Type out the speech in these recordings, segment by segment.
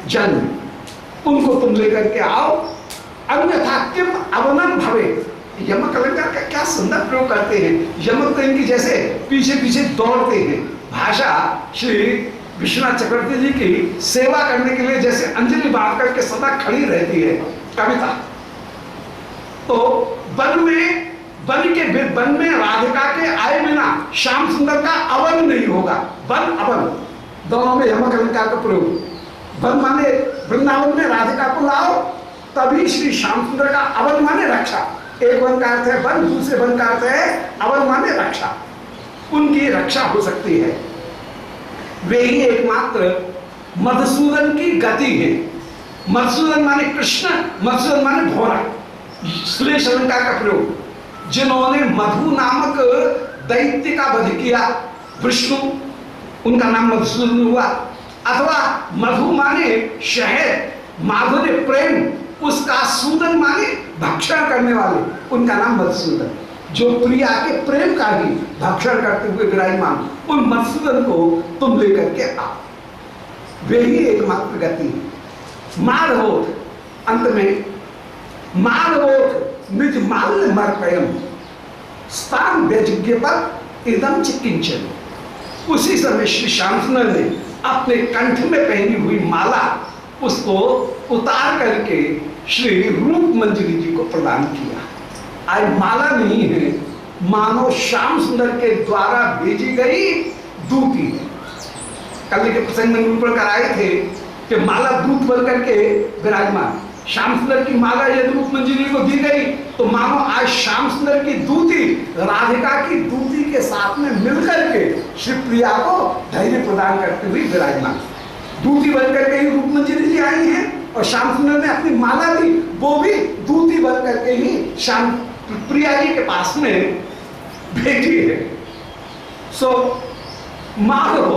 जन, उनको तुम लेकर के आओ, अन्यथा किम अवनम भवे। यमक अलंकार का क्या सुंदर प्रयोग करते हैं। यमक तो इनकी जैसे पीछे पीछे दौड़ते हैं। भाषा श्री विश्वनाथ चक्रवर्ती जी की सेवा करने के लिए जैसे अंजलि बांध करके सदा खड़ी रहती है कविता। तो वन में राधिका के आए बिना श्याम सुंदर का अवन नहीं होगा। वन अवन दोनों में यमक अलंकार का प्रयोग। वन माने वृंदावन में राधिका को लाओ, तभी श्री श्याम सुंदर का अवन माने रक्षा। एक वन का अर्थ है वन, दूसरे वन का अर्थ है अवन माने रक्षा। उनकी रक्षा हो सकती है। वे ही एकमात्र मधुसूदन की गति है। मधुसूदन माने कृष्ण, मधुसूदन माने भोरा। श्लेष अलंकार का प्रयोग। जिन्होंने मधु नामक दैत्य का वध किया, विष्णु, उनका नाम मधुसूदन हुआ। अथवा मधु माने शहद, माधुर्य, प्रेम, उसका सूदन माने भक्षण करने वाले, उनका नाम मधुसूदन। जो प्रिया के प्रेम का ही भक्षण करते हुए विराजमान, उन मधुसूदन को तुम लेकर के आओ। वे ही एकमात्र गति है। माधवोध, अंत में माधवोध निज माल्य मर्पयम स्थान व्यजिज्ञ पर इदम चिकिंचन। उसी समय श्री श्याम सुंदर ने अपने कंठ में पहनी हुई माला उसको उतार करके श्री रूप मंजरी जी को प्रदान किया। आज माला नहीं है, मानो श्याम सुंदर के द्वारा भेजी गई दूती है। कल के प्रसंग में निरूपण कराए थे कि माला दूत बन करके विराजमान। श्याम सुंदर की माला यदि रूप मंजरी को दी गई तो मानो आज श्याम सुंदर की दूती राधिका की दूती के साथ में मिलकर के श्री प्रिया को धैर्य प्रदान करते हुए विराजमान। दूती बनकर के ही रूप मंजरी जी आई हैं और श्याम सुंदर ने अपनी माला दी, वो भी दूती बनकर के ही श्याम प्रिया जी के पास में भेजी है। सो माधव,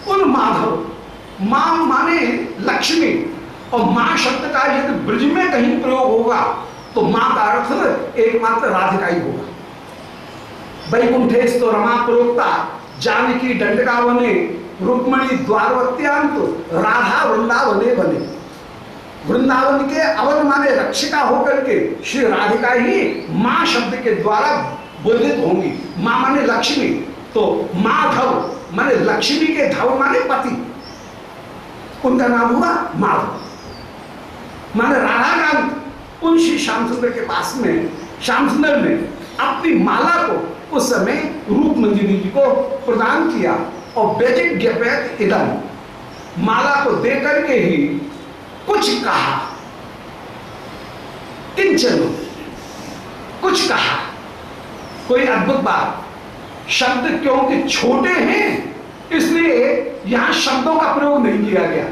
उन माधव, मां माने लक्ष्मी, और मां शब्द का यदि ब्रज में कहीं प्रयोग होगा तो मां का अर्थ एकमात्र राधिका ही होगा। वैकुंठेश तो रमा प्रोक्ता जानकी दंडका बने, रुक्मणी द्वारवत्यांत राधा वृंदावने बने। वृंदावन के अवन माने रक्षिका होकर के श्री राधिका ही मां शब्द के द्वारा बोधित होंगी। मां माने लक्ष्मी, तो माधव माने लक्ष्मी के धव माने पति, उनका नाम हुआ माधव माने राधाकांत। उन श्री श्याम सुंदर के पास में श्याम सुंदर ने अपनी माला को उस समय रूप मंजरी जी को प्रदान किया और व्यजिज्ञप्यत इदम, माला को देकर के ही कुछ कहा, किंचन, कुछ कहा। कोई अद्भुत बात, शब्द क्योंकि छोटे हैं इसलिए यहां शब्दों का प्रयोग नहीं किया गया।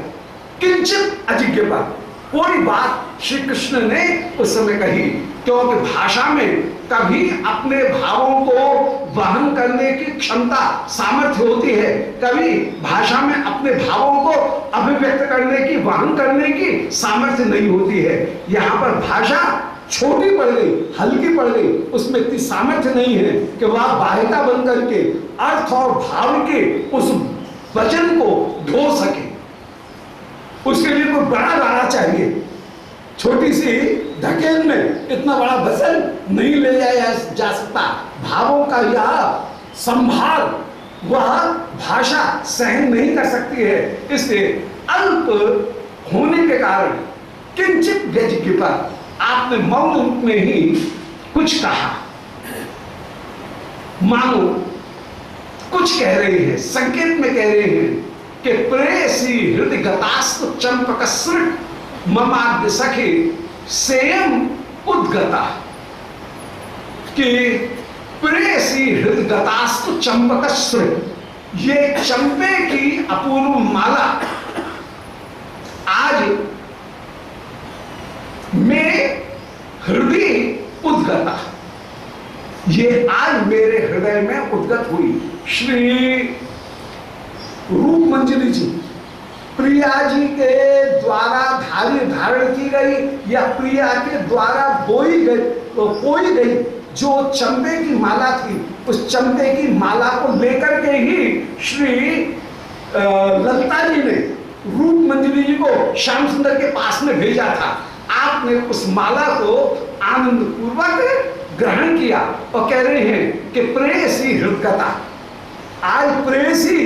किंचित अजिज्ञा, कोई बात श्री कृष्ण ने उस समय कही, क्योंकि भाषा में कभी अपने भावों को वहन करने की क्षमता, सामर्थ्य होती है, कभी भाषा में अपने भावों को अभिव्यक्त करने की, वहन करने की सामर्थ्य नहीं होती है। यहाँ पर भाषा छोटी पड़ गई, हल्की पड़ गई, उसमें इतनी सामर्थ्य नहीं है कि वह वाहिका बन करके अर्थ और भाव के उस वचन को ढो सके। उसके लिए कोई बड़ा गाना चाहिए। छोटी सी ढकेल में इतना बड़ा वचन नहीं ले जाया जा सकता। भावों का यह संभार वह भाषा सहन नहीं कर सकती है। इसलिए अल्प होने के कारण किंचित व्यजिज्ञा, आपने मौन रूप में ही कुछ कहा, मानो कुछ कह रहे हैं, संकेत में कह रहे हैं कि प्रेयसी हृदय गतास्तु चंपक सृट ममाद्य सखी सेयम उद्गता, कि प्रेयसी हृदय गतास्तु चंपक सृट, ये चंपे की अपूर्व माला आज में हृदय उद्गता, ये आज मेरे हृदय में उद्गत हुई। श्री रूप मंजरी जी प्रिया जी के द्वारा धारण की गई या प्रिया के द्वारा बोई गई तो कोई गई जो चंपे की माला थी, उस चंपे की माला को लेकर के ही श्री ललिता जी ने रूप मंजरी जी को श्याम सुंदर के पास में भेजा था। आपने उस माला को आनंद पूर्वक ग्रहण किया और कह रहे हैं कि प्रेयसी हृदयता, आज प्रेयसी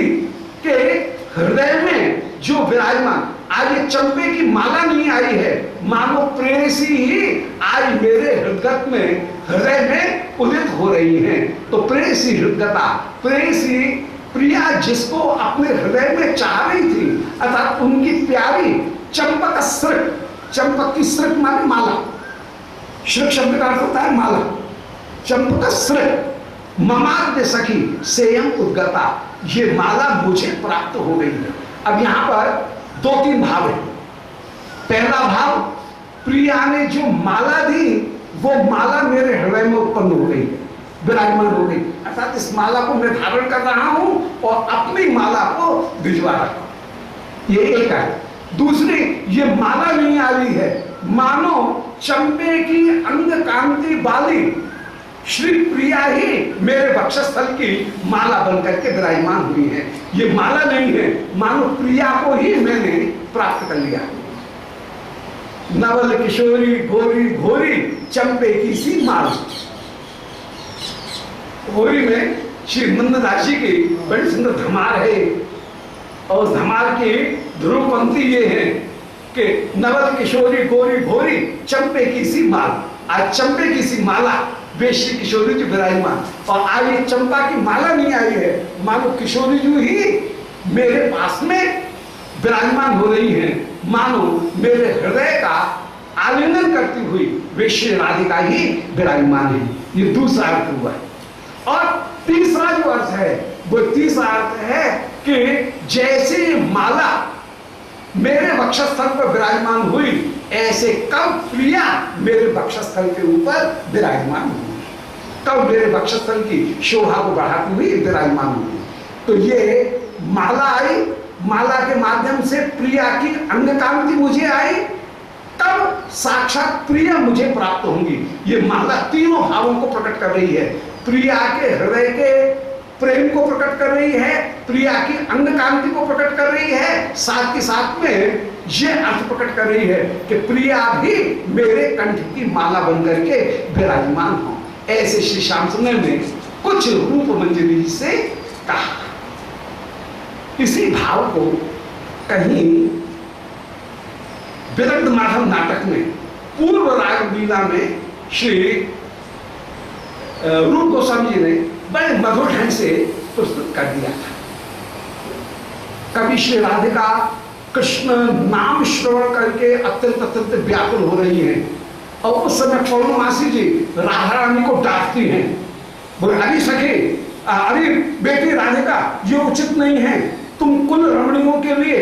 के हृदय में जो विराजमान, आज ये चंपे की माला नहीं आई है, मानो प्रेयसी ही आज मेरे हृदय में उदित हो रही हैं। तो प्रेयसी हृदयता, प्रेयसी प्रिया जिसको अपने हृदय में चाह रही थी, अर्थात उनकी प्यारी चंपक सृक, चंपक की सृक माने माला, सृक शब्द का अर्थ होता है माला, चंपक सृक ममाद्य सखी सेयम उद्गता, ये माला मुझे प्राप्त हो गई है। अब यहां पर दो तीन भाव है। पहला भाव, प्रिया ने जो माला दी वो माला मेरे हृदय में उत्पन्न हो गई, विराजमान हो गई, अर्थात इस माला को मैं धारण कर रहा हूं और अपनी माला को भिजवा रहा हूं, ये एक है। दूसरी, ये माला नहीं आ रही है, मानो चंपे की अंग कांति वाली श्री प्रिया ही मेरे वक्षस्थल की माला बनकर के विराजमान हुई है। ये माला नहीं है, मानो प्रिया को ही मैंने प्राप्त कर लिया। नवल किशोरी गोरी घोरी चंपे की सी माला, घोरी में श्री नंददास जी की बड़ी सुंदर धमार है और धमार की ध्रुव पंक्ति ये है कि नवल किशोरी गोरी घोरी चंपे की सी माला, आज चंपे की सी माला वे श्री किशोरी जी विराजमान, और आज ये चंपा की माला नहीं आई है, मानो किशोरी जी ही मेरे पास में विराजमान हो रही है, मानो मेरे हृदय का आलिंगन करती हुई वे श्री राधिका ही विराजमान है। ये दूसरा अर्थ हुआ है। और तीसरा जो अर्थ है वो तीसरा अर्थ है कि जैसे माला मेरे वक्षस्थल पर विराजमान हुई, ऐसे कब प्रिया मेरे वक्षस्थल के ऊपर विराजमान हुई, कब मेरे वक्षस्थल की शोभा को बढ़ाती हुई विराजमान हुई। तो ये माला आई, माला के माध्यम से प्रिया की अंग कांति मुझे आई, तब साक्षात प्रिया मुझे प्राप्त होंगी। ये माला तीनों भावों को प्रकट कर रही है, प्रिया के हृदय के प्रेम को प्रकट कर रही है, प्रिया की अंग कांति को प्रकट कर रही है, साथ के साथ में ये अर्थ प्रकट कर रही है कि प्रिया भी मेरे कंठ की माला बनकर के विराजमान हो। ऐसे श्री श्याम सुंदर ने कुछ रूप मंजरी से कहा। इसी भाव को कहीं विदग्ध माधव नाटक में पूर्व राग लीला में श्री रूप गोस्वामी जी ने बड़े मधुर ढंग से प्रस्तुत कर दिया था। कभी श्री राधिका कृष्ण नाम श्रवण करके अत्यंत अत्यंत व्याकुल हो रही हैं और उस समय पौर्णमासी जी राधा रानी को डांटती हैं, बोले अरे सखी, अरे बेटी राधिका, ये उचित नहीं है, तुम कुल रमणियों के लिए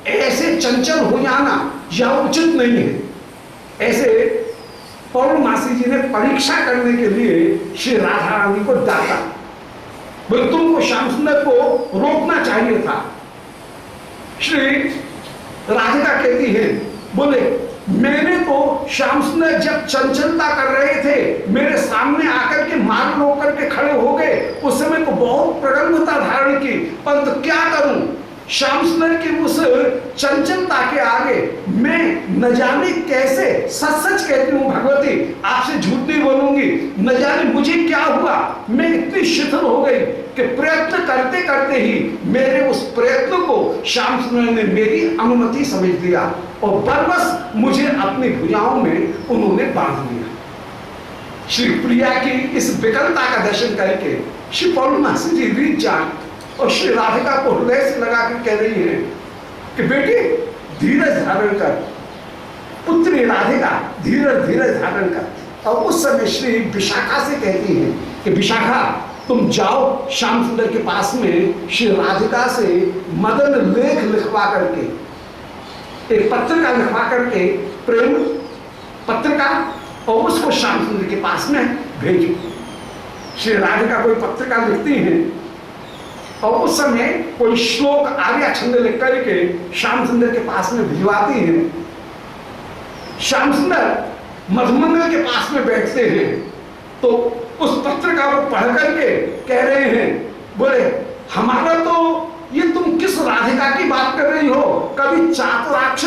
ऐसे चंचल हो जाना यह उचित नहीं है। ऐसे पौर्णमासी जी ने परीक्षा करने के लिए श्री राधा रानी को डांटा, बोले तुमको श्याम सुंदर को रोकना चाहिए था। श्री राधिका कहती है, बोले मैंने तो श्याम सुंदर जब चंचलता कर रहे थे, मेरे सामने आकर के मार्ग रोक करके खड़े हो गए, उस समय तो बहुत प्रगल्भता धारण की, परंतु क्या करूं, श्याम सुंदर की उस चंचलता के आगे मैं न जाने कैसे, सच सच कहती हूँ भगवती, आपसे झूठ नहीं बोलूंगी, न जाने मुझे क्या हुआ, मैं इतनी शिथिल हो गई कि प्रयत्न करते करते ही मेरे उस प्रयत्न को श्याम सुंदर ने मेरी अनुमति समझ लिया और बरबस मुझे अपनी भुजाओं में उन्होंने बांध लिया। श्री प्रिया की इस विकलता का दर्शन करके श्री पौर्णमासी जी रीत जान और श्री राधिका को हृदय से लगा कर कह रही है कि बेटी धीरज धारण कर, पुत्री राधिका धीरज धारण कर। और उस समय श्री विशाखा से कहती है कि विशाखा तुम जाओ श्याम सुंदर के पास में श्री राधिका से मदन लेख लिखवा करके, एक पत्रिका लिखवा करके, प्रेम पत्रिका, और उसको श्याम सुंदर के पास में भेजो। श्री राधिका कोई पत्रिका लिखती हैं और उस समय कोई श्लोक आर्या छंद लिख करके श्याम सुंदर के पास में भिजवाती हैं। श्याम सुंदर मधुमंगल के पास में बैठते हैं तो उस पत्रिका को पढ़ करके कह रहे हैं, बोले हमारा तो ये तुम किस राधिका की बात कर रही हो? कभी चातुराक्ष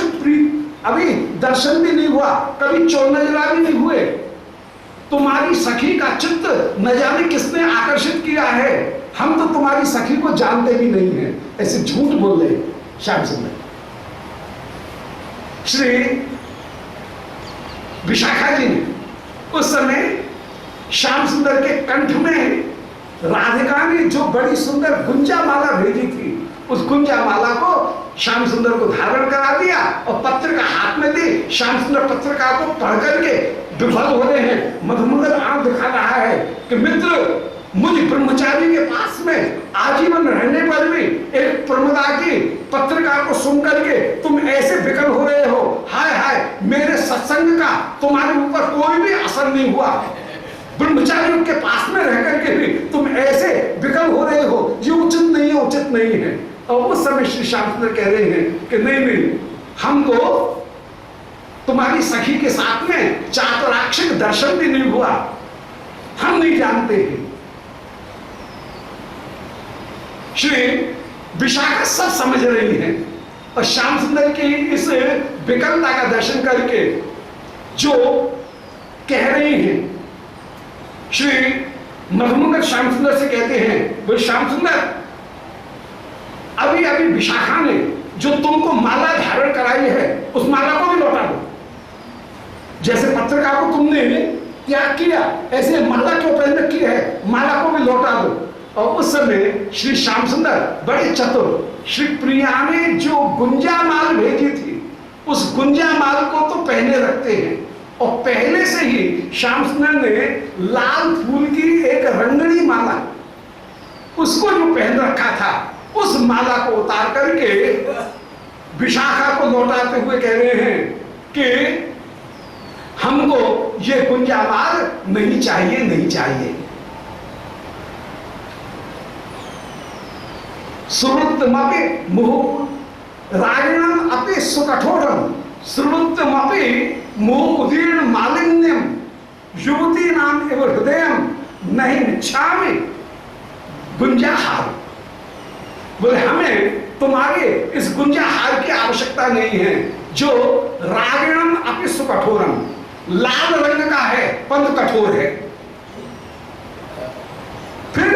अभी दर्शन भी नहीं हुआ, कभी चौनजरा भी नहीं हुए। तुम्हारी सखी का चित्त न जाने किसने आकर्षित किया है, हम तो तुम्हारी सखी को जानते भी नहीं है। ऐसे झूठ बोल रहे श्याम सुंदर। श्री विशाखा जी ने उस समय श्याम सुंदर के कंठ में राधिका ने जो बड़ी सुंदर गुंजा माला भेजी थी, उस गुंजा माला को श्याम सुंदर को धारण करा दिया और पत्रिका हाथ में दी। श्याम सुंदर पत्रिका को पढ़ करके विफल हो रहे हैं, मधुमंगल आंख दिखा रहा है कि मित्र, मुझ ब्रह्मचारी के पास में आजीवन रहने पर भी एक प्रमदा की पत्रिका को सुन करके तुम ऐसे विकल हो रहे हो। हाय हाय, मेरे सत्संग का तुम्हारे ऊपर कोई भी असर नहीं हुआ। ब्रह्मचारियों के पास में रह करके भी तुम ऐसे विकल हो रहे हो, ये उचित नहीं है, उचित नहीं है। और उस समय श्री श्याम सुंदर कह रहे हैं कि नहीं नहीं, हमको तुम्हारी सखी के साथ में चातुराक्षिक दर्शन भी नहीं हुआ, हम नहीं जानते हैं। श्री विशाखा सब समझ रही है और श्याम सुंदर की इस विकलता का दर्शन करके जो कह रही हैं, श्री मधुमंगल श्याम सुंदर से कहते हैं, बोले श्याम सुंदर, अभी अभी विशाखा ने जो तुमको माला धारण कराई है, उस माला को भी लौटा दो। जैसे पत्रिका को तुमने त्याग किया, ऐसे माला क्यों पहन रखी है, माला को भी लौटा दो। और उस समय श्री श्याम सुंदर बड़े चतुर, श्री प्रिया ने जो गुंजा माल भेजी थी, उस गुंजा माल को तो पहने रखते हैं और पहले से ही श्याम सुंदर ने लाल फूल की एक रंगड़ी माला, उसको जो पहन रखा था, उस माला को उतार करके विशाखा को लौटाते हुए कह रहे हैं कि हमको ये गुंजा माल नहीं चाहिए, नहीं चाहिए। श्रुतमपि मुहुः रागिणम् अपि सुकठोरम् श्रुतमपि मुहुः उदीर्ण मालिन्यम् युवतीनाम् इव हृदयम् नहि इच्छामि गुंजाहार। बोले हमें तुम्हारे इस गुंजाहार की आवश्यकता नहीं है, जो रागिणम् अपि सुकठोरम्, लाल रंग का है परंतु कठोर है। फिर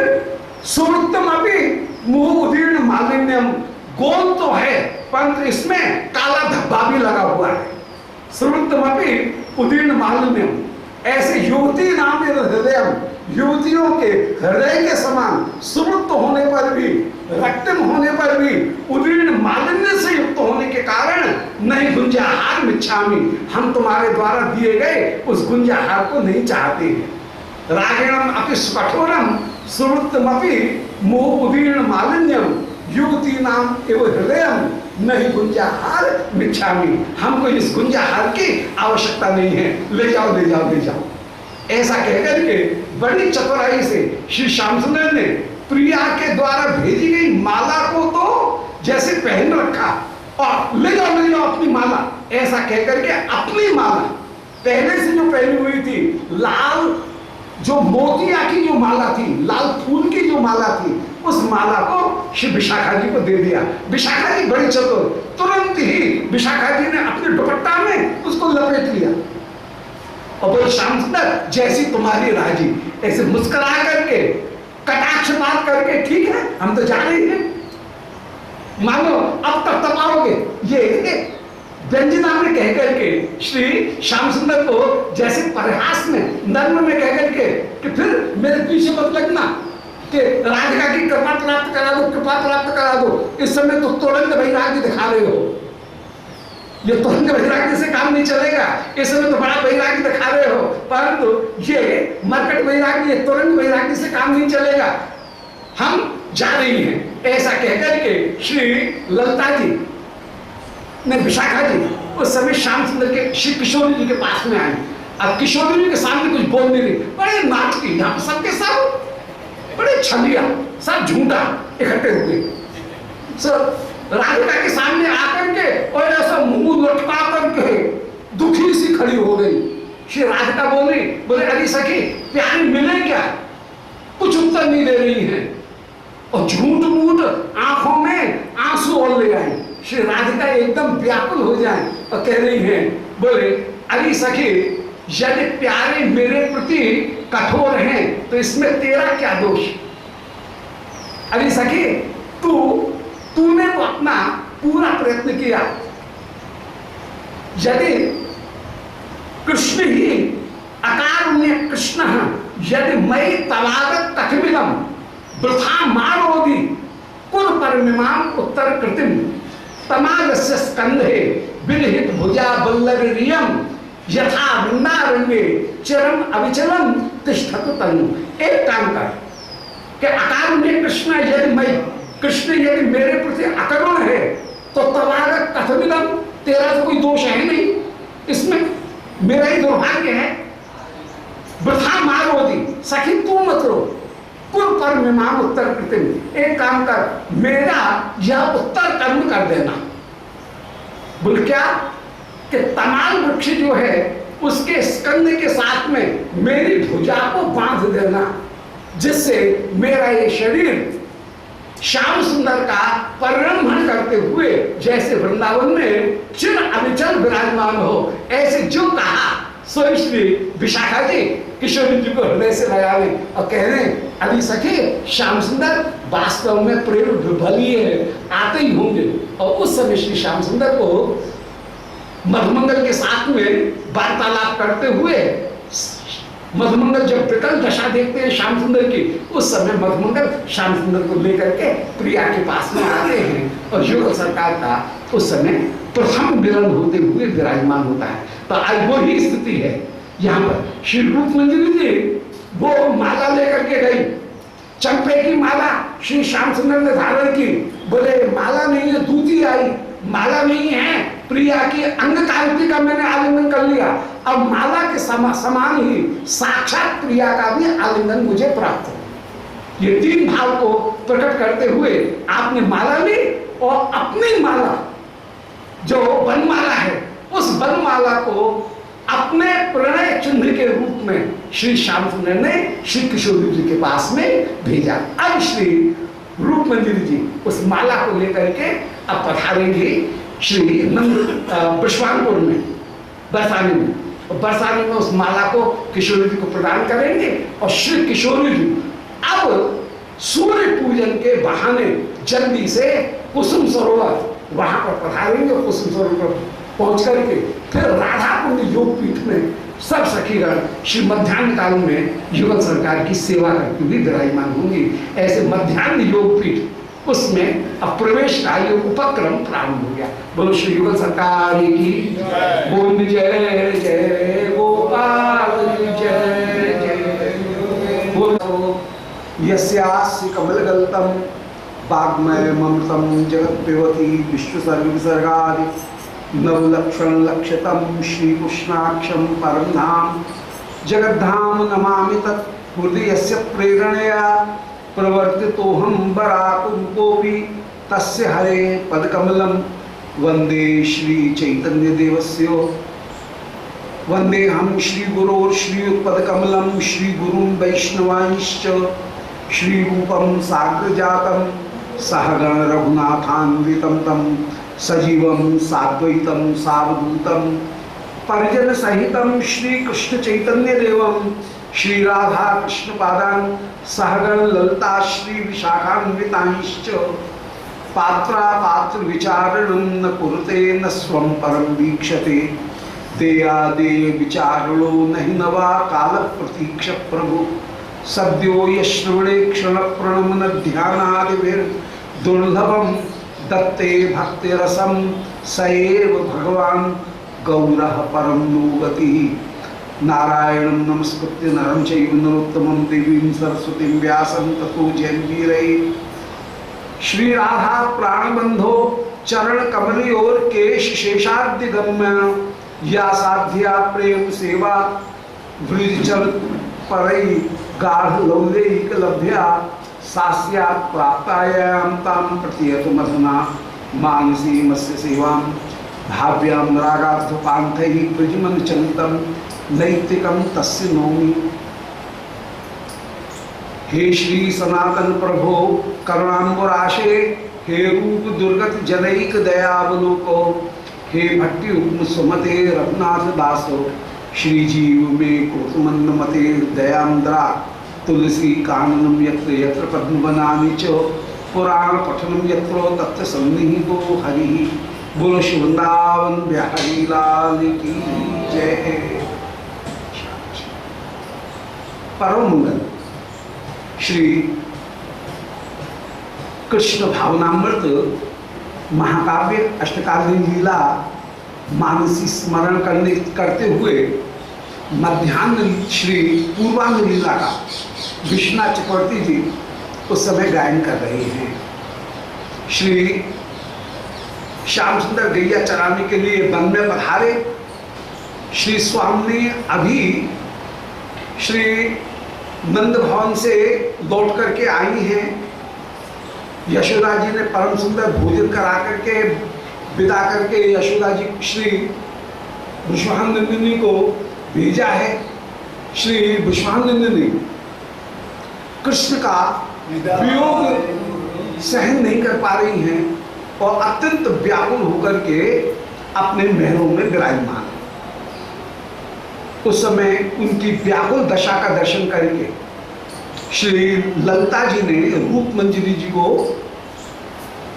सुवृत्तमपि मुहुः उदीर्ण मालिन्यम, गोल तो है परंतु इसमें काला धब्बा भी लगा हुआ है। सुवृत्तमपि उदीर्ण मालिन्यम, ऐसे युवती नाम हृदय, युवतियों के हृदय के समान सुवृत्त होने पर भी, रक्तम होने पर भी, उदीर्ण मालिन्य से युक्त होने के कारण नहीं गुंजाहार मिच्छामि, हम तुम्हारे द्वारा दिए गए उस गुंजाहार को नहीं चाहते हैं। रागिणम अपि कठोरम सुवृत्तमपि मुहुः उदीर्ण मालिन्यम युवतीनाम एवं हृदयम नहीं गुंजाहार मिच्छामि, हमको इस गुंजाहार की आवश्यकता नहीं है, ले जाओ ले जाओ ले जाओ। ऐसा कहकर के बड़ी चतुराई से श्री श्याम सुंदर ने प्रिया के द्वारा भेजी गई माला को तो जैसे पहन रखा और ले जाओ अपनी माला, ऐसा कहकर के अपनी माला पहले से जो पहनी हुई थी, लाल जो मोतिया की जो माला थी, लाल फूल की जो माला थी, उस माला को श्री विशाखा जी को दे दिया। विशाखा जी बड़ी चतुर, तुरंत ही विशाखा जी ने अपने दुपट्टा में उसको लपेट लिया और बोले श्याम सुंदर, जैसी तुम्हारी राजी, ऐसे मुस्कुरा करके कटाक्ष बात करके, ठीक है हम तो जा रहे हैं, मानो अब तक तपाओगे, ये व्यंजना में कह करके श्री श्याम सुंदर को जैसे परिहास में नर्म में कह करके कि फिर मेरे पीछे मत लगना कि राधिका की कृपा प्राप्त करा दो, कृपा प्राप्त करा दो। इस समय तो तुरंत वैराग्य दिखा रहे हो, ये तुरंत वैराग्य से काम नहीं चलेगा, इस समय तो बड़ा वैराग्य दिखा रहे हो, परंतु ये मरकट वैराग्य, तुरंत वैराग्य से काम नहीं चलेगा, हम जा रही हैं। ऐसा कहकर के श्री ललिता जी ने विशाखा जी उस समय श्याम सुंदर के श्री किशोरी जी के पास में आई। अब किशोरी जी के सामने कुछ बोल नहीं रही, बड़े नाटकी, यहाँ सबके सब बड़े छलिया, सब झूठा इकट्ठे हुए, सब राधिका के सामने आकर के और ऐसा मुंह लटका करके दुखी सी खड़ी हो गई। श्री राधिका बोली, बोले अरे सखी प्यारी मिले क्या, कुछ उत्तर नहीं दे रही है। और झूठ मूठ आंखों में आंसू और ले आए। श्री राधिका एकदम व्याकुल हो जाए और कह रही हैं, बोले अरे सखी, यदि प्यारे मेरे प्रति कठोर हैं तो इसमें तेरा क्या दोष? अरे सखी, तूने तो अपना पूरा प्रयत्न किया। यदि कृष्ण ही अकारुण्य कृष्ण, यदि मई तवागत तकमिलम वृथा मानोदि कुल परमिमाम उत्तर कृतिम तमागस्य स्कंधे विनिहित भुजा बल्लरियम यथा वृंदारण्ये चरम अविचलम तिष्ठतु तनु। एक काम कर कि अकारुण्य कृष्ण, यदि मेरे प्रति अकरुण है तो तवागत कथमिदम, तेरा तो कोई दोष है नहीं, इसमें मेरा ही दुर्भाग्य है। वृथा मारोदी, सखी तू मत रो, कुल पर मीमांस उत्तर कृतिम, एक काम कर, मेरा यह उत्तर कर्म कर देना। बोल क्या? कि तमाल वृक्ष जो है उसके स्कंद के साथ में मेरी भुजा को बांध देना, जिससे मेरा ये शरीर श्याम सुंदर का परिरंभण करते हुए जैसे वृंदावन में चिर अविचल विराजमान हो। ऐसे जो कहा सो श्री विशाखा जी किशोरी जी को हृदय से लगा ले और कह रहे, अभी सखे श्याम सुंदर वास्तव में प्रेम विभली है, आते ही होंगे। और उस समय श्री श्याम सुंदर को मधुमंगल के साथ में वार्तालाप करते हुए, मधुमंगल जब विकल दशा देखते हैं श्याम सुंदर की, उस समय मधुमंगल श्याम सुंदर को लेकर के प्रिया के पास में आते हैं और युगल सरकार का उस समय प्रथम मिलन होते हुए विराजमान होता है। तो आज वो ही स्थिति है यहाँ पर। श्री रूप मंजरी जी वो माला लेकर के गई, चंपे की माला श्री श्याम सुंदर ने धारण की। बोले माला नहीं है, दूती आई, माला नहीं है, प्रिया की अंग कांति का मैंने आलिंगन कर लिया। अब माला के समान ही साक्षात प्रिया का भी आलिंगन मुझे प्राप्त हो। ये तीन भाव को प्रकट करते हुए आपने माला ली और अपनी माला जो वनमाला है उस वनमाला को अपने प्रणय चिन्ह के रूप में श्री श्याम सुंदर ने श्री किशोरी जी के पास में भेजा। अब श्री रूप मंदिर जी उस माला को लेकर के अब पधारेंगे श्री नंद पुष्पानपुर में, बरसाने में। और बरसाने में उस माला को किशोरी जी को प्रदान करेंगे और श्री किशोरी जी अब सूर्य पूजन के बहाने जल्दी से कुसुम सरोवर वहां पर पधारेंगे और कुसुम सरोवर पर पहुंच करके फिर राधा कुंड योग पीठ में सब सखीगण श्री मध्यान्ह काल में युगल सरकार की सेवा करती हुई विराजमान होंगी। ऐसे मध्यान्ह योग पीठ उसमें अब प्रवेश का ये उपक्रम प्रारंभ हो गया। बोलो श्री युगल सरकार की बोल जय जय गोपाल जय जय। बोलो यस्यास्य कमलगल्तम वाग्मय ममृतम जगत पिबति विश्वसर्ग विसर्गादि नवलक्षण लक्षतम श्री कृष्णाक्षम परम धाम जगद्धाम नमामि तत् हृदयस्य प्रेरणया प्रवर्तितोहम बराकुंकोपि तस्य हरे पदकमलम वंदे श्री चैतन्य देवस्य वंदे हम श्री गुरोर श्रीयुत्पदकमलम श्री गुरुं वैष्णवांश्च श्री रूपम साग्र जातम सहगण रघुनाथान्वितं तं सजीवं साद्वैतं सावधूतं परिजन सहितं श्री कृष्ण चैतन्य देवं श्री राधा कृष्ण पादान सहगण ललिता श्री विशाखान्वितांश्च पात्रा पात्र विचारणं न कुरुते न स्वं परम वीक्षते देया देय विचारणो नहि नवा काल प्रतीक्ष प्रभु सद्यो यश्रवणे क्षण प्रणमन ध्यानादिभिर दुर्लभम दत्ते भक्ति रसम सएव भगवान गौरः परम नो गति नारायणं नमस्कृत्य नरं चैव नरोत्तमं देवीं सरस्वतीं व्यासं ततो जयन्तीरये। श्री राधा प्राणबंधो चरण कमलियोर केश शेषाद्य गम्य या साध्या प्रेम सेवा वृजचल परई गाढ़ लौलेक लभ्या सास्यात् प्राप्तायां तां प्रतीयत मधुना मानसी मस्य सेवां भाव्यां रागार्धपान्थैः ब्रजमन चलितं नैतिकं तस्य नौमि। हे श्री सनातन प्रभो करुणाम्बुराशे, हे रूप दुर्गत जनैक दयावलोको, हे भट्टी उपम सुमते रघुनाथ दासो, श्री जीव में कोतमंद मते दयांद्रा, तुलसी काननम यत्र यत्र पद्मवनानि च, पुराण पठनम यत्र तत्र सन्निहितो हरि। बोलो श्री वृंदावन बिहारी लाल की जय। परम मंगल श्री कृष्ण भावनामृत महाकाव्य अष्टकालीन लीला मानसी स्मरण करते हुए मध्यान्ह श्री पूर्वांग लीला का विश्वनाथ चक्रवर्ती जी उस समय गायन कर रहे हैं। श्री श्याम सुंदर गैया चराने के लिए वन में पधारे। श्री स्वामी ने अभी श्री नंद भवन से लौट करके आई हैं। यशोदा जी ने परम सुंदर भोजन करा करके विदा करके यशोदा जी श्री विश्वानंदिनी को भेजा है। श्री विश्वानंदिनी कृष्ण का वियोग सहन नहीं कर पा रही हैं और अत्यंत व्याकुल होकर के अपने महलों में विराजमान है। उस समय उनकी व्याकुल दशा का दर्शन करके श्री ललिता जी ने रूप मंजरी जी को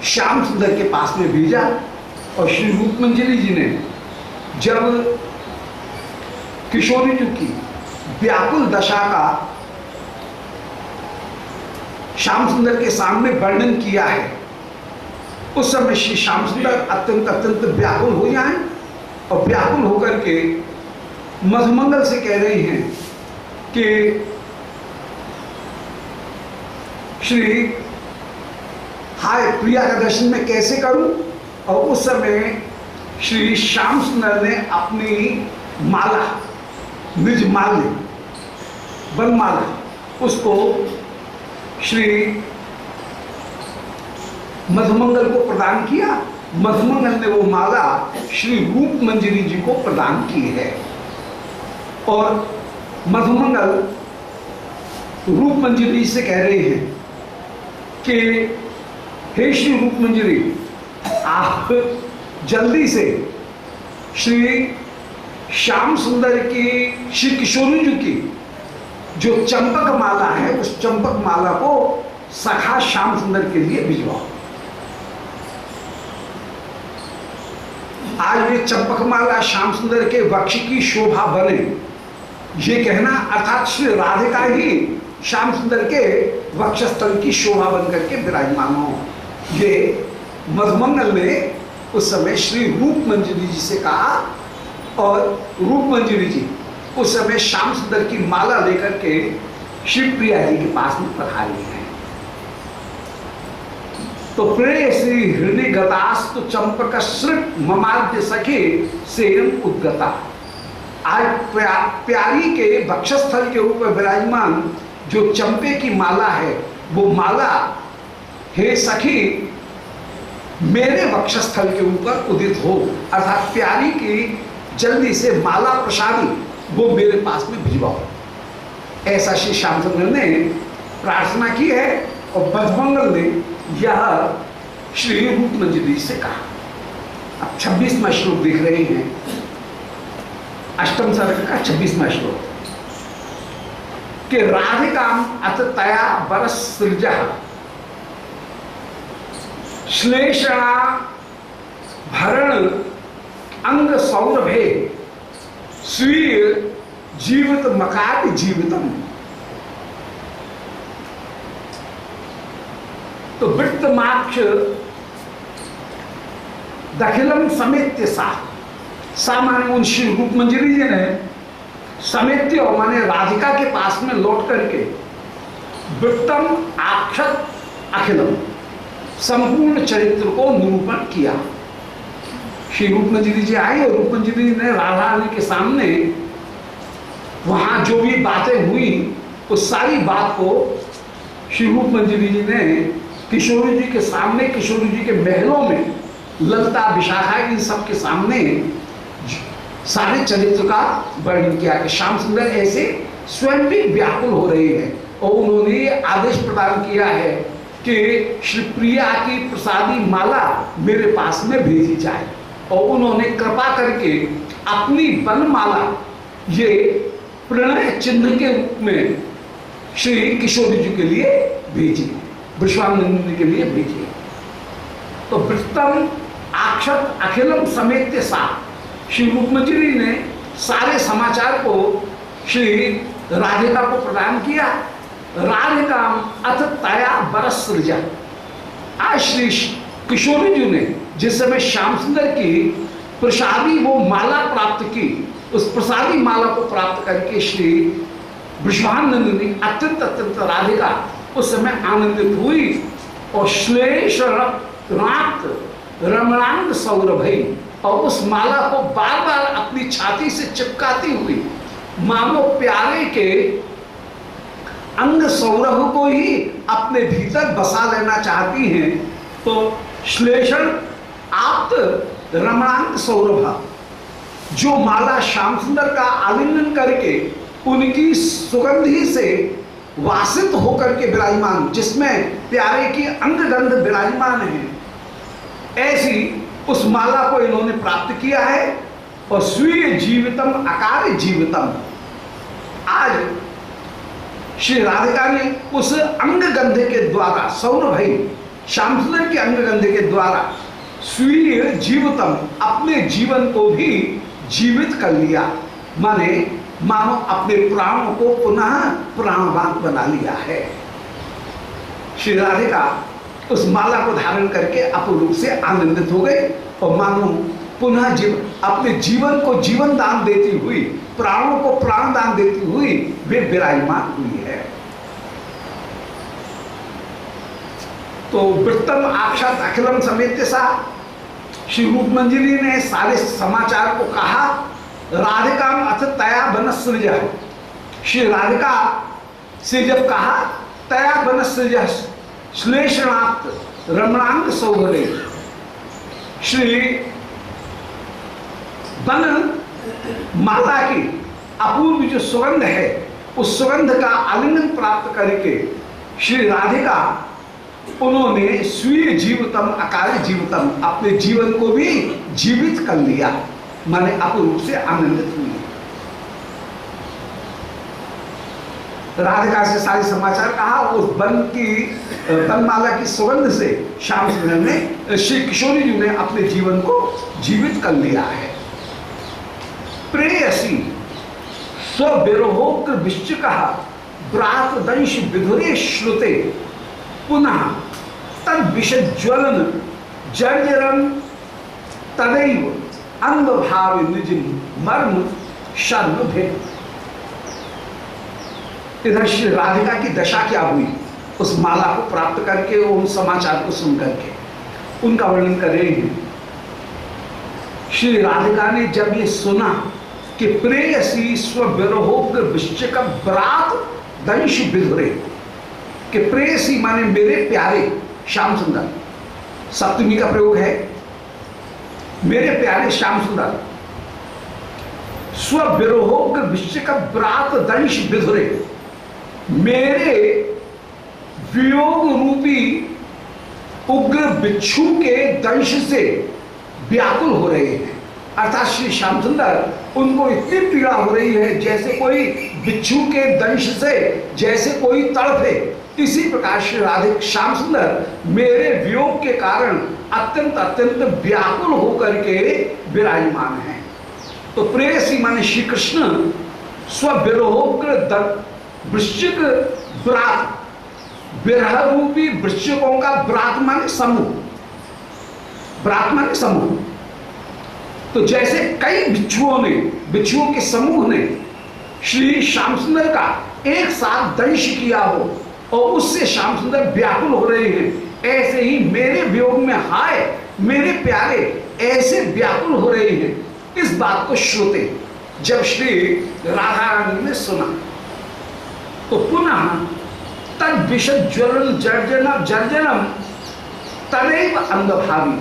श्याम सुंदर के पास में भेजा और श्री रूप मंजरी जी ने जब किशोरी जी की व्याकुल दशा का श्याम सुंदर के सामने वर्णन किया है, उस समय श्री श्याम सुंदर अत्यंत अत्यंत व्याकुल हो जाए और व्याकुल होकर के मधुमंगल से कह रही हैं कि श्री हाय प्रिया का दर्शन मैं कैसे करूं। और उस समय श्री श्याम सुंदर ने अपनी माला, निज माल्य वनमाला, उसको श्री मधुमंगल को प्रदान किया। मधुमंगल ने वो माला श्री रूप मंजरी जी को प्रदान की है और मधुमंगल रूप मंजरी से कह रहे हैं कि हे श्री रूप मंजरी, आप जल्दी से श्री श्याम सुंदर की, श्री किशोरी जी की जो चंपक माला है, उस चंपक माला को सखा श्याम सुंदर के लिए भिजवाओ। आज ये चंपक माला श्याम सुंदर के वक्ष की शोभा बने, ये कहना अर्थात श्री राधिका ही श्याम सुंदर के वक्षस्थल की शोभा बन करके विराजमान हो। ये मधुमंगल ने उस समय श्री रूप मंजरी जी से कहा और रूप मंजरी जी उस समय श्याम सुंदर की माला लेकर के शिव प्रिया जी के पास में पधारी हैं। तो प्रेयसी हृदय गतास्तु चंपक श्रुत ममाद्य सखे सेयम उद्गता। आज प्यारी के वक्षस्थल के ऊपर विराजमान जो चंपे की माला है, वो माला हे सखी मेरे वक्षस्थल के ऊपर उदित हो, अर्थात प्यारी की जल्दी से माला प्रसादी वो मेरे पास में भिजवाओ। ऐसा श्री श्याम सुंदर ने प्रार्थना की है और मधुमंगल ने यह श्री रूप मंजरी से कहा। अब 26वां श्लोक देख रहे हैं, अष्टम सर्ग का 26वां श्लोक कि राधिकाम अथ तया बरस सृजा श्लेषणा भरण अंग सौरभे स्वीय जीवित मकाद जीवितम। तो वृत्तमाक्ष दखिलम समेत्य सा माने उन श्री रूप मंजरी जी ने समेत्य माने राधिका के पास में लौट करके वृत्तम आक्षत अखिलम संपूर्ण चरित्र को निरूपण किया। श्री रूप मंजरी जी आई और रूप मंजरी ने राधा रानी के सामने वहां जो भी बातें हुई उस सारी बात को श्री रूप मंजरी जी ने किशोरी जी के सामने, किशोरी जी के महलों में ललिता विशाखा इन सब के सामने सारे चरित्र का वर्णन किया कि श्याम सुंदर ऐसे स्वयं भी व्याकुल हो रहे हैं और उन्होंने ये आदेश प्रदान किया है कि श्री प्रिया की प्रसादी माला मेरे पास में भेजी जाए, और उन्होंने कृपा करके अपनी वनमाला ये प्रणय चिन्ह के रूप में श्री किशोरी जी के लिए भेजी, विश्वानंद के लिए भेजी। तो वृत्तम आक्षत अखिलम समेत सा, श्री रुक्मणी ने सारे समाचार को श्री राधिका को प्रदान किया। राधिका अथ तया बरस सृजा, आज श्री किशोरी जी ने जिस समय श्याम सुंदर की प्रसादी वो माला प्राप्त की, उस प्रसादी माला को प्राप्त करके श्री विश्वानंद ने अत्यंत अत्यंत राधिका उस समय आनंदित हुई और श्लेष राक्त रमणांग सौरभई, और उस माला को बार बार अपनी छाती से चिपकाती हुई मानो प्यारे के अंग सौरभ को ही अपने भीतर बसा लेना चाहती हैं। तो श्लेषण आप्त रमणांग सौरभ, जो माला श्याम सुंदर का आलिंगन करके उनकी सुगंधी से वासित होकर के विराजमान, जिसमें प्यारे की अंग गंध विराजमान है, ऐसी उस माला को इन्होंने प्राप्त किया है। और स्वीय जीवितम अकार जीवितम, आज श्री राधिका ने उस अंग गंध के द्वारा, सौरभई श्याम सुंदर के अंग गंध के द्वारा स्वीय जीवितम, अपने जीवन को भी जीवित कर लिया, मानो अपने प्राणों को पुनः प्राणवान बना लिया है। श्री राधिका उस माला को धारण करके अपूर्ण रूप से आनंदित हो गए और मानो पुनः अपने जीवन को जीवन दान देती हुई, प्राणों को प्राण दान देती हुई वे विराजमान हुई है। तो वृत्तम आक्षात अखिलम समेत सा, श्री रूपमंजरी ने सारे समाचार को कहा। राधिका अथ तया बनसृज, श्री राधिका से जब कहा तया बनसृज श्लेषणात् रमणांग सौभरे, श्री वन माला की अपूर्व जो सुगंध है, उस सुगंध का आलिंगन प्राप्त करके श्री राधिका उन्होंने स्वीय जीवितम अकाल जीवितम, अपने जीवन को भी जीवित कर लिया, माने अपूर्व रूप से आनंदित हुई। राधिका से सारे समाचार कहा, उस वनमाला की सुगंध से श्याम सुंदर ने, श्री किशोरी जी ने अपने जीवन को जीवित कर लिया है। प्रेयसी स्विरोहोक्र विश्चिका व्रात दंश विधुरे श्रुते पुनः तद विषज्वलन जर्जरम तदैव अन्वभाव निज मर्म शर्म भेद। इधर श्री राधिका की दशा क्या हुई, उस माला को प्राप्त करके, उन समाचार को सुन करके उनका वर्णन कर रहे हैं। श्री राधिका ने जब ये सुना कि प्रेयसी स्विरोहोग्र विश्चिक व्रात दंश विधुरे, कि प्रेयसी माने मेरे प्यारे श्याम सुंदर, सप्तमी का प्रयोग है, मेरे प्यारे श्याम सुंदर स्विरोहोग्र विश्चिक व्रात दंश विधुरे, मेरे वियोग रूपी उग्र बिच्छू के दंश से व्याकुल हो रहे हैं। अर्थात श्री श्याम सुंदर, उनको इतनी पीड़ा हो रही है जैसे कोई बिच्छू के दंश से जैसे कोई तड़फे, इसी प्रकार श्री राधिका श्याम सुंदर मेरे वियोग के कारण अत्यंत अत्यंत व्याकुल होकर के विराजमान हैं। तो प्रेयसी माने श्री कृष्ण स्विरोहोग्र वृश्चिक व्रात, विरह रूपी वृश्चिकों का व्रात माने समूह, व्रात माने समूह। तो जैसे कई बिच्छुओं के समूह ने श्री श्याम सुंदर का एक साथ दंश किया हो और उससे श्याम सुंदर व्याकुल हो रहे हैं, ऐसे ही मेरे वियोग में हाय मेरे प्यारे ऐसे व्याकुल हो रहे हैं। इस बात को श्रोते जब श्री राधा रानी ने सुना तो पुनः तद विषज्वलन जर्जनम तदैव अंगभावी,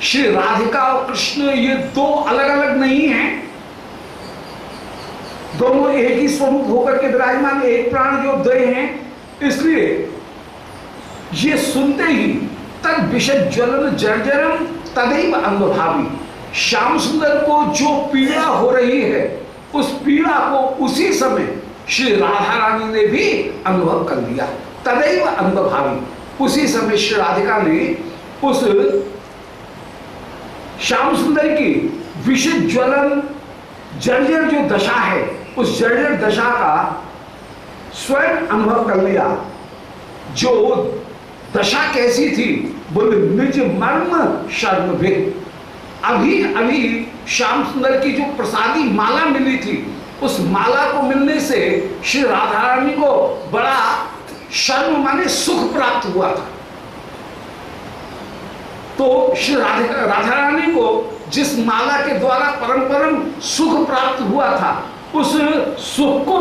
श्री राधिका और कृष्ण ये दो अलग अलग नहीं हैं, दोनों एक ही स्वरूप होकर के विराजमान, एक प्राण जो द्वय हैं, इसलिए ये सुनते ही तद विषय ज्वलन जर्जरम तदैव अंगभावी, श्याम सुंदर को जो पीड़ा हो रही है उस पीड़ा को उसी समय श्री राधा रानी ने भी अनुभव कर लिया। तदैव अंगभावी, उसी समय श्री राधिका ने उस श्याम सुंदर की विषय ज्वलन जर्जर जो दशा है उस जर्जर दशा का स्वयं अनुभव कर लिया। जो दशा कैसी थी, बोले निज मर्म शर्म भी। अभी अभी श्याम सुंदर की जो प्रसादी माला मिली थी, उस माला को मिलने से श्री राधा रानी को बड़ा शर्म माने सुख प्राप्त हुआ था। तो श्री राधा रानी को जिस माला के द्वारा परम परम सुख प्राप्त हुआ था, उस सुख को